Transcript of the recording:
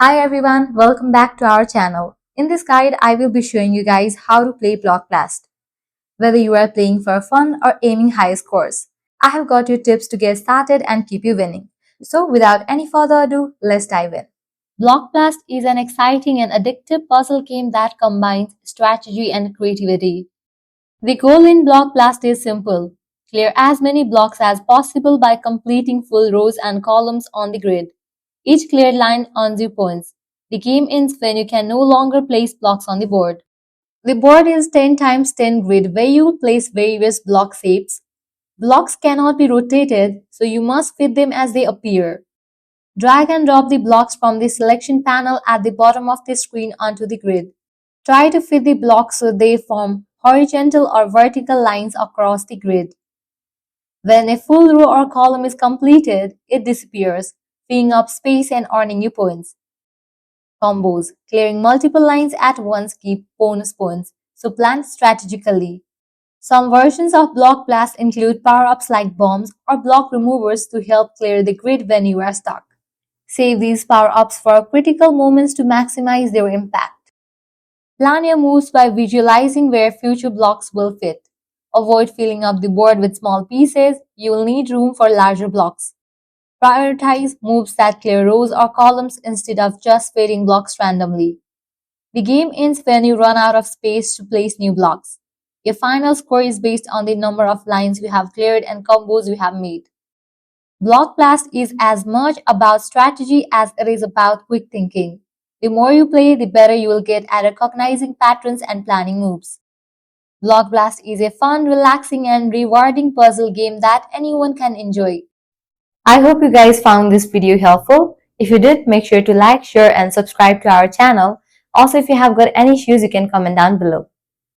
Hi everyone, welcome back to our channel. In this guide, I will be showing you guys how to play Block Blast. Whether you are playing for fun or aiming high scores, I have got your tips to get started and keep you winning. So without any further ado, let's dive in. Block Blast is an exciting and addictive puzzle game that combines strategy and creativity. The goal in Block Blast is simple. Clear as many blocks as possible by completing full rows and columns on the grid. Each cleared line earns you points. The game ends when you can no longer place blocks on the board. The board is 10 times 10 grid where you will place various block shapes. Blocks cannot be rotated, so you must fit them as they appear. Drag and drop the blocks from the selection panel at the bottom of the screen onto the grid. Try to fit the blocks so they form horizontal or vertical lines across the grid. When a full row or column is completed, it disappears, freeing up space and earning you points. Combos. Clearing multiple lines at once keep bonus points, so plan strategically. Some versions of Block Blast include power-ups like bombs or block removers to help clear the grid when you are stuck. Save these power-ups for critical moments to maximize their impact. Plan your moves by visualizing where future blocks will fit. Avoid filling up the board with small pieces, you will need room for larger blocks. Prioritize moves that clear rows or columns instead of just filling blocks randomly. The game ends when you run out of space to place new blocks. Your final score is based on the number of lines you have cleared and combos you have made. Block Blast is as much about strategy as it is about quick thinking. The more you play, the better you will get at recognizing patterns and planning moves. Block Blast is a fun, relaxing, and rewarding puzzle game that anyone can enjoy. I hope you guys found this video helpful. If you did, make sure to like, share, and subscribe to our channel. Also, if you have got any issues, you can comment down below.